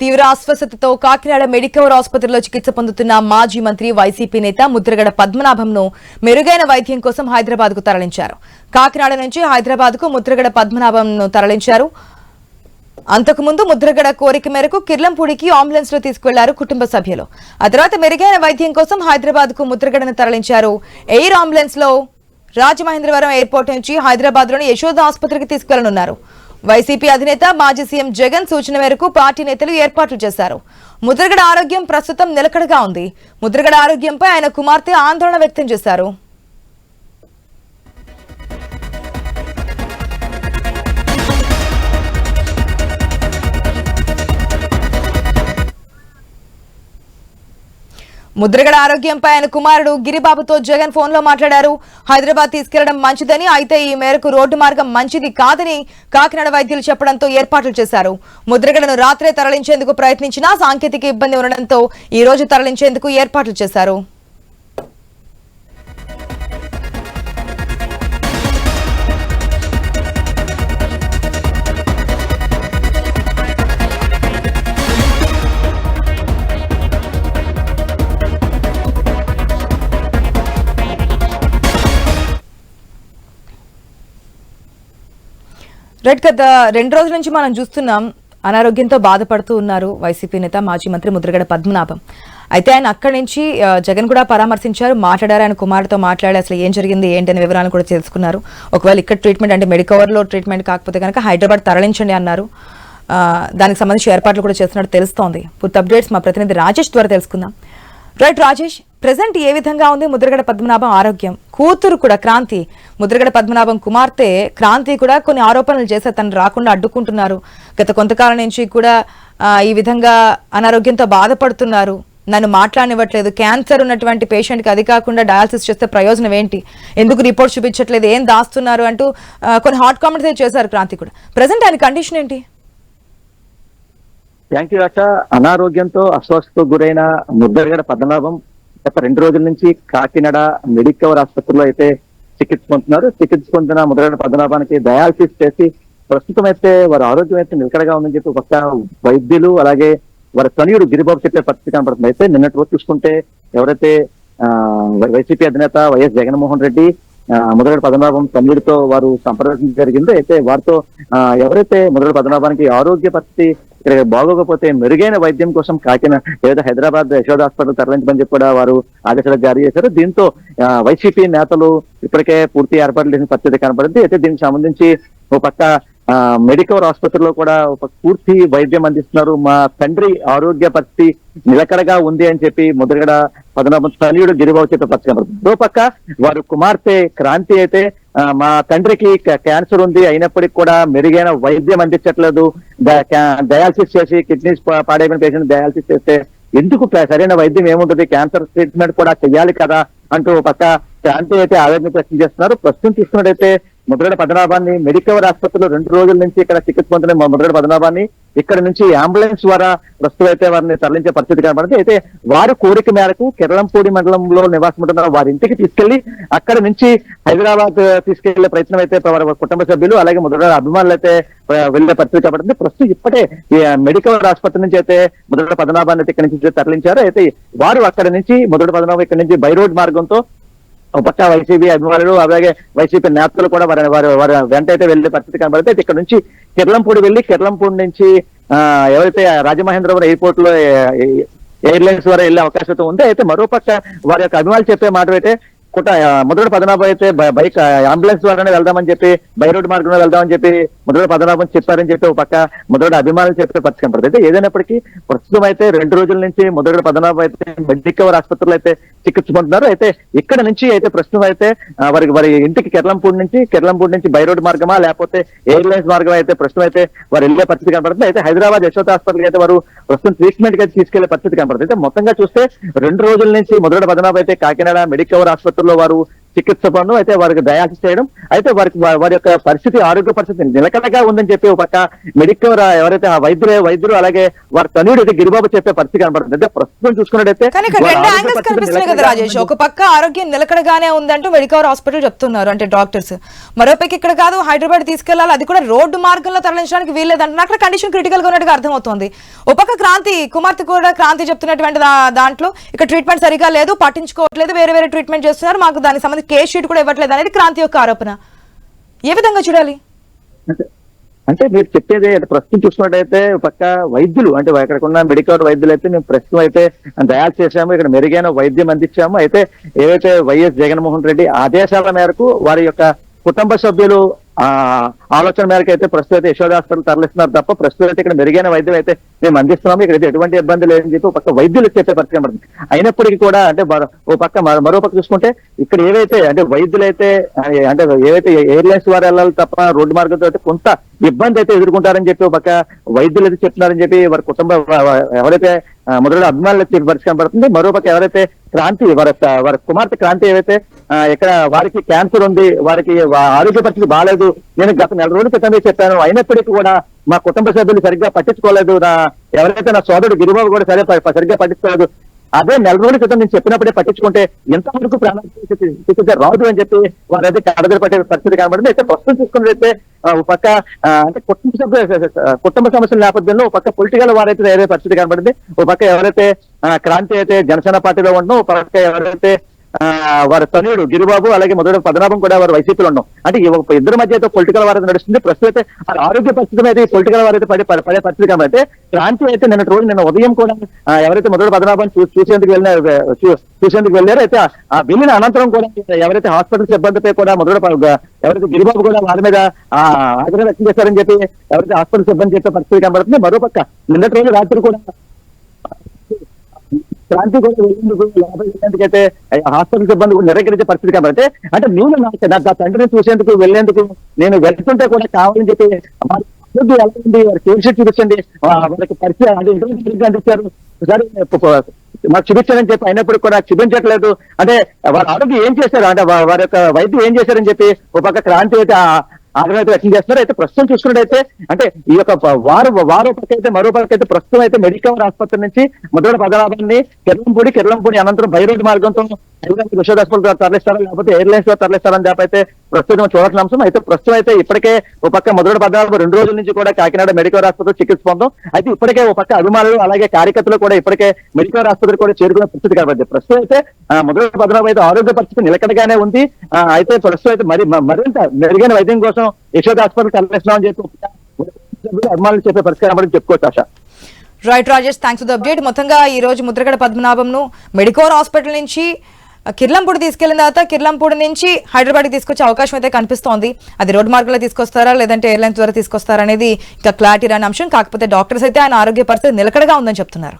తీవ్ర అస్వస్థతతో కాకినాడ మెడికవర్ ఆసుపత్రిలో చికిత్స పొందుతున్న మాజీ మంత్రి వైసీపీ నేత ముద్రగడ పద్మనాభంను మెరుగైన వైద్యం కోసం హైదరాబాద్ కు తరలించారు. కాకినాడ నుంచి హైదరాబాద్ కు ముద్రగడ పద్మనాభంను తరలించారు. అంతకుముందు ముద్రగడ కోరిక మేరకు కిర్లంపూడికి అంబులెన్స్ లో తీసుకువెళ్లారు కుటుంబ సభ్యులు. ఆ తర్వాత మెరుగైన వైద్యం కోసం హైదరాబాద్ కు ముద్రగడను తరలించారు. ఎయిర్ అంబులెన్స్ లో రాజమహేంద్రవరం ఎయిర్పోర్ట్ నుంచి హైదరాబాద్ లోని యశోద ఆసుపత్రికి తీసుకెళ్లనున్నారు. వైసీపీ అధినేత మాజీ సీఎం జగన్ సూచన మేరకు పార్టీ నేతలు ఏర్పాట్లు చేశారు. ముద్రగడ ఆరోగ్యం ప్రస్తుతం నిలకడగా ఉంది. ముద్రగడ ఆరోగ్యంపై ఆయన కుమార్తె ఆందోళన వ్యక్తం చేశారు. ముద్రగడ ఆరోగ్యంపై ఆయన కుమారుడు గిరిబాబుతో జగన్ ఫోన్ లో మాట్లాడారు. హైదరాబాద్ తీసుకెళ్లడం మంచిదని, అయితే ఈ మేరకు రోడ్డు మార్గం మంచిది కాదని కాకినాడ వైద్యులు చెప్పడంతో ఏర్పాట్లు చేశారు. ముద్రగడను రాత్రే తరలించేందుకు ప్రయత్నించినా సాంకేతిక ఇబ్బంది ఉండడంతో ఈ రోజు తరలించేందుకు ఏర్పాట్లు చేశారు. గత 2 రోజుల నుంచి మనం చూస్తున్నాం, అనారోగ్యంతో బాధపడుతూ ఉన్నారు వైసీపీ నేత మాజీ మంత్రి ముద్రగడ పద్మనాభం. అయితే ఆయన అక్కడి నుంచి జగన్ కూడా పరామర్శించారు, మాట్లాడారు. ఆయన కుమారుతో మాట్లాడి అసలు ఏం జరిగింది ఏంటనే వివరాలు కూడా తెలుసుకున్నారు. ఒకవేళ ఇక్కడ ట్రీట్మెంట్ అంటే మెడికవర్ లో ట్రీట్మెంట్ కాకపోతే కనుక హైదరాబాద్ తరలించండి అన్నారు. దానికి సంబంధించి ఏర్పాట్లు కూడా చేస్తున్నట్టు తెలుస్తోంది. పూర్తి అప్డేట్స్ మా ప్రతినిధి రాజేష్ ద్వారా తెలుసుకుందాం. రైట్ రాజేష్, ప్రెసెంట్ ఏ విధంగా ఉంది ముద్రగడ పద్మనాభం ఆరోగ్యం? కూతురు కూడా క్రాంతి, ముద్రగడ పద్మనాభం కుమార్తె క్రాంతి కూడా కొన్ని ఆరోపణలు చేస్తే తను రాకుండా అడ్డుకుంటున్నారు. గత కొంతకాలం నుంచి కూడా ఈ విధంగా అనారోగ్యంతో బాధపడుతున్నారు. నన్ను మాట్లాడనివ్వట్లేదు, క్యాన్సర్ ఉన్నటువంటి పేషెంట్కి అది కాకుండా డయాలసిస్ చేస్తే ప్రయోజనం ఏంటి, ఎందుకు రిపోర్ట్ చూపించట్లేదు, ఏం దాస్తున్నారు అంటూ కొన్ని హాట్ కామెంట్స్ చేశారు క్రాంతి కూడా. ప్రెసెంట్ ఆయన కండిషన్ ఏంటి? థ్యాంక్ యూ ఆశ. అనారోగ్యంతో అస్వస్థతకు గురైన ముద్రగడ పద్మనాభం గత 2 రోజుల నుంచి కాకినాడ మెడికవర్ ఆసుపత్రిలో అయితే చికిత్స పొందుతున్నారు. చికిత్స పొందిన ముద్రగడ పద్మనాభానికి డయాలసిస్ చేసి ప్రస్తుతం అయితే వారి ఆరోగ్యం అయితే నిలకడగా ఉందని చెప్పి కొత్త వైద్యులు అలాగే వారి తనయుడు గిరిబాబు చెప్పే పరిస్థితి కనబడుతుంది. అయితే నిన్నటి రోజు చూసుకుంటే ఎవరైతే వైసీపీ అధినేత వైఎస్ జగన్మోహన్ రెడ్డి ముద్రగడ పద్మనాభం తనయుడితో వారు సంప్రదించడం జరిగింది. అయితే వారితో ఎవరైతే ముద్రగడ పద్మనాభానికి ఆరోగ్య పరిస్థితి ఇక్కడ బాగోకపోతే మెరుగైన వైద్యం కోసం కాకినాడ లేదా హైదరాబాద్ యశోద హాస్పిటల్ తరలించమని చెప్పి కూడా వారు ఆదేశాలు జారీ చేశారు. దీంతో వైసీపీ నేతలు ఇప్పటికే పూర్తి ఏర్పాట్లు చేసిన పరిస్థితి కనబడింది. అయితే దీనికి సంబంధించి ఓ పక్క మెడికవర్ ఆసుపత్రిలో కూడా ఒక పూర్తి వైద్యం అందిస్తున్నారు. మా తండ్రి ఆరోగ్య పరిస్థితి నిలకడగా ఉంది అని చెప్పి ముద్రగడ పద్మనాభం తనయుడు గిరిబాబు చెప్పే పరిస్థితి కనబడుతుంది. మరో పక్క వారు కుమార్తె క్రాంతి అయితే మా తండ్రికి క్యాన్సర్ ఉంది, అయినప్పటికీ కూడా మెరుగైన వైద్యం అందించట్లేదు, డయాలసిస్ చేసి కిడ్నీస్ పాడైపోయిన పేషెంట్ డయాలసిస్ చేస్తే ఎందుకు సరైన వైద్యం ఏముంటుంది, క్యాన్సర్ ట్రీట్మెంట్ కూడా చెయ్యాలి కదా అంటూ పక్క క్రాంతి అయితే ఆవేదన వ్యక్తం చేస్తున్నారు. ప్రస్తుతం చూస్తున్నట్టయితే ముద్రగడ పద్మనాభాన్ని మెడికవర్ ఆసుపత్రిలో 2 రోజుల నుంచి ఇక్కడ చికిత్స పొందిన ముద్రగడ పద్మనాభాన్ని ఇక్కడ నుంచి అంబులెన్స్ ద్వారా ప్రస్తుతం అయితే వారిని తరలించే పరిస్థితి కనబడింది. అయితే వారి కోరిక మేరకు కిర్లంపూడి మండలంలో నివాసం ఉంటున్న వారి ఇంటికి తీసుకెళ్లి అక్కడ నుంచి హైదరాబాద్ తీసుకెళ్లే ప్రయత్నం అయితే వారి కుటుంబ సభ్యులు అలాగే ముద్రగడ అభిమానులు అయితే వెళ్లే పరిస్థితి కనబడింది. ప్రస్తుతం ఇప్పటే మెడికవర్ ఆసుపత్రి నుంచి అయితే ముద్రగడ పద్మనాభాన్ని అయితే ఇక్కడ నుంచి తరలించారు. అయితే వారు అక్కడ నుంచి ముద్రగడ పద్మనాభం ఇక్కడ నుంచి బై రోడ్ మార్గంతో పక్క వైసీపీ అభిమానులు అలాగే వైసీపీ నేతలు కూడా వారి వెంట అయితే వెళ్లే పరిస్థితి కనబడితే ఇక్కడ నుంచి కిర్లంపూడి వెళ్లి కిర్లంపూడి నుంచి ఎవరైతే రాజమహేంద్రవరం ఎయిర్పోర్ట్ లో ఎయిర్లైన్స్ ద్వారా వెళ్లే అవకాశం ఉంది. అయితే మరోపక్క వారి యొక్క అభిమానులు చెప్పే మాట అయితే ముద్రగడ పద్మనాభం అయితే బైక్ అంబులెన్స్ ద్వారానే వెళ్దామని చెప్పి బై రోడ్ మార్గంలో వెళ్దామని చెప్పి ముద్రగడ పద్మనాభం చెప్పారని చెప్పి ఒక పక్క ముద్రగడ అభిమానులు చెప్పే పరిస్థితి కనబడుతుంది. అయితే ఏదైనప్పటికీ ప్రస్తుతం అయితే 2 రోజుల నుంచి ముద్రగడ పద్మనాభం అయితే మెడికవర్ ఆసుపత్రిలో అయితే చికిత్స పొందుతున్నారు. అయితే ఇక్కడ నుంచి అయితే ప్రస్తుతం అయితే వారి ఇంటికి కిర్లంపూడి నుంచి బై రోడ్ మార్గమా లేకపోతే ఎయిర్లైన్స్ మార్గం అయితే ప్రస్తుతం అయితే వారు వెళ్లే పరిస్థితి కనబడుతుంది. అయితే హైదరాబాద్ యశోద హాస్పిటల్ అయితే వారు ప్రస్తుతం ట్రీట్మెంట్ కి తీసుకెళ్లే పరిస్థితి కనబడుతుంది. అయితే మొత్తంగా చూస్తే 2 రోజుల నుంచి ముద్రగడ పద్మనాభం అయితే కాకినాడ మెడికవర్ ఆసుపత్రిలో వారు చికిత్స పొందడం, అయితే వారికి డయాలసిస్ చేయడం, అయితే వారి యొక్క పరిస్థితి, ఆరోగ్య పరిస్థితి నిలకడగా ఉందని చెప్పి ఒక పక్క మెడికల్ ఎవరైతే ఆ వైద్యులు అలాగే వారి తనయుడు అయితే గిరిబాబు చెప్పే పరిస్థితి కనబడుతుంది. అయితే ప్రస్తుతం చూసుకున్నట్టయితే కానీ ఇక్కడ వారి రెండు ఆరోగ్య యాంగిల్స్ పరిస్థితి కనిపిస్తున్నాయి కదా నిలకడగా రాజేష్. ఉందని ఒక పక్క ఆరోగ్యం నిలకడగానే ఉందంటూ మెడికవర్ హాస్పిటల్ చెప్తున్నారు అంటే డాక్టర్స్, మరోపైకి ఇక్కడ కాదు హైదరాబాద్ తీసుకెళ్లాలి, అది కూడా రోడ్డు మార్గంలో తరలించడానికి వీల్లేదంటున్నారు. అక్కడ కండిషన్ క్రిటికల్ గా ఉన్నట్టుగా అర్థమవుతోంది. ఒక పక్క క్రాంతి కుమార్తె కూడా క్రాంతి చెప్తున్నటువంటి దాంట్లో ఇక్కడ ట్రీట్మెంట్ సరిగా లేదు, పట్టించుకోవట్లేదు, వేరే ట్రీట్మెంట్ చేస్తున్నారు, మాకు దానికి సంబంధించి కేస్ షీట్ కూడా ఇవ్వట్లేదు అనేది క్రాంతి యొక్క ఆరోపణ. ఏ విధంగా చూడాలి? అంటే మీరు చెప్పేది ప్రస్తుతం చూసుకున్నట్టయితే పక్క వైద్యులు అంటే ఇక్కడ ఉన్న మెడికల్ వైద్యులు అయితే మేము ప్రస్తుతం అయితే డయాలసిస్ చేశాము, ఇక్కడ మెరుగైన వైద్యం అందించాము. అయితే ఏవైతే వైఎస్ జగన్మోహన్ రెడ్డి ఆదేశాల మేరకు వారి యొక్క కుటుంబ సభ్యులు ఆలోచన మేరకు అయితే ప్రస్తుతం అయితే యశోద హాస్పిటల్ తరలిస్తున్నారు తప్ప ప్రస్తుతం అయితే ఇక్కడ మెరుగైన వైద్యం అయితే మేము అందిస్తున్నాము, ఇక్కడ అయితే ఎటువంటి ఇబ్బంది లేదని చెప్పి ఒక పక్క వైద్యులు చెప్పే పరిస్థితి పడుతుంది. అయినప్పటికీ కూడా అంటే ఓ పక్క మరో పక్క చూసుకుంటే ఇక్కడ ఏవైతే అంటే వైద్యులు అయితే అంటే ఏవైతే ఎయిర్లైన్స్ వారు వెళ్ళాలి తప్ప రోడ్డు మార్గంతో అయితే కొంత ఇబ్బంది అయితే ఎదుర్కొంటారని చెప్పి ఒక పక్క వైద్యులు అయితే చెప్తున్నారని చెప్పి వారి కుటుంబ ఎవరైతే మొదటి అభిమానులు చెప్పి పరిస్థితి కనబడుతుంది. మరోపక్క ఎవరైతే క్రాంతి వారి కుమార్తె క్రాంతి ఏవైతే ఇక్కడ వారికి క్యాన్సర్ ఉంది, వారికి ఆరోగ్య పరిస్థితి బాగాలేదు, నేను గత 4 రోజుల క్రితమే చెప్పాను, అయినప్పటికీ కూడా మా కుటుంబ సభ్యులు సరిగ్గా పట్టించుకోలేదు, ఎవరైతే నా సోదరుడు గిరిబాబు కూడా సరిగ్గా పట్టించుకోలేదు, అదే 4 రోజుల క్రితం నేను చెప్పినప్పుడే పట్టించుకుంటే ఎంతవరకు ప్రాణాలు రాదు అని చెప్పి వారైతే కడదలు పట్టే పరిస్థితి కనబడింది. అయితే ప్రస్తుతం చూసుకున్నట్లయితే ఒక పక్క అంటే కుటుంబ సమస్యల నేపథ్యంలో ఒక పక్క పొలిటికల్ వారైతే వేరే పరిస్థితి కనబడింది. ఒక పక్క ఎవరైతే క్రాంతి అయితే జనసేన పార్టీలో ఉండడం, ఒక పక్క ఎవరైతే వారి తనయుడు గిరిబాబు అలాగే మొదటి పద్మనాభం కూడా వారు వైసీపీలో ఉండడం, అంటే ఇద్దరి మధ్య అయితే పొలిటికల్ వారైతే నడుస్తుంది. ప్రస్తుతం అయితే ఆరోగ్య పరిస్థితి అయితే పొలిటికల్ వారైతే పడే పరిస్థితి కాబట్టి క్రాంతి అయితే నిన్న ఉదయం కూడా ఎవరైతే మొదటి పద్మనాభం చూసేందుకు వెళ్ళారో అయితే ఆ వెళ్ళిన అనంతరం కూడా ఎవరైతే హాస్పిటల్ సిబ్బందిపై కూడా ఎవరైతే గిరిబాబు కూడా వారి మీద ఆగ్రహం వ్యక్తం చేశారని చెప్పి ఎవరైతే హాస్పిటల్ సిబ్బంది చెప్పే పరిస్థితి కనబడుతుంది. మరోపక్క నిన్నటి రోజు రాత్రి కూడా క్రాంతి కూడా వెళ్ళేందుకైతే హాస్పిటల్ సిబ్బంది కూడా నిరాకరించే పరిస్థితి కాబట్టి అంటే నేను నా తండ్రిని చూసేందుకు వెళ్లేందుకు నేను వెళ్తుంటే కూడా కావాలని చెప్పి ఎలా ఉంది వారి కేర్ షీట్ చూపించండి, వారికి పరిస్థితి అందించారు, సరే మాకు చూపించారని చెప్పి అయినప్పుడు కూడా చూపించట్లేదు, అంటే వారి ఆరోగ్యం ఏం చేశారు అంటే వారి యొక్క వైద్యం ఏం చేశారని చెప్పి ఒక పక్క క్రాంతి అయితే ఆగ్రహం అయితే వ్యక్తం చేస్తున్నారు. అయితే ప్రస్తుతం చూసుకున్నట్టయితే అంటే ఈ యొక్క వారు పక్క అయితే మరో పక్క అయితే ప్రస్తుతం అయితే మెడికవర్ ఆసుపత్రి నుంచి మొదటి పద్మనాభాన్ని కిర్లంపూడి అనంతరం బైరోడ్ మార్గంతో యశోద హాస్పిటల్ తరలిస్తారా లేకపోతే ఎయిర్లైన్స్ లో తరలిస్తారని చెప్పి అయితే ప్రస్తుతం చూడాల్సిన అంశం. అయితే ప్రస్తుతం అయితే ఇప్పటికే ఒక పక్క మొదటి పద్మనాభం 2 రోజుల నుంచి కూడా కాకినాడ మెడికవర్ ఆసుపత్రి చికిత్స పొందాం. అయితే ఇప్పటికే ఒక పక్క అభిమానులు అలాగే కార్యకర్తలు కూడా ఇప్పటికే మెడికవర్ ఆసుపత్రి కూడా చేరుకునే పరిస్థితి కాబట్టి ప్రస్తుతం అయితే మొదటి పద్మనాభం అయితే ఆరోగ్య పరిస్థితి నిలకడగానే ఉంది. అయితే ప్రస్తుతం అయితే మరింత మెరుగైన వైద్యం కోసం యశోద హాస్పిటల్ తరలిస్తున్నామని చెప్పి అభిమానులు చెప్పే పరిస్థితి చెప్పుకోవచ్చు. ఆశ. Right Rajesh, thanks for the update. మొత్తంగా ఈ రోజు ముద్రగడ పద్మనాభంను మెడికవర్ హాస్పిటల్ నుంచి కిర్లంపూడి తీసుకెళ్లిన తర్వాత కిర్లంపూడి నుంచి హైదరాబాద్కి తీసుకొచ్చే అవకాశం అయితే కనిపిస్తోంది. అది రోడ్డు మార్గంలో తీసుకొస్తారా లేదంటే ఎయిర్లైన్స్ ద్వారా తీసుకొస్తారా అనేది ఇంకా క్లారిటీ రాని అంశం. కాకపోతే డాక్టర్స్ అయితే ఆయన ఆరోగ్య పరిస్థితి నిలకడగా ఉందని చెప్తున్నారు.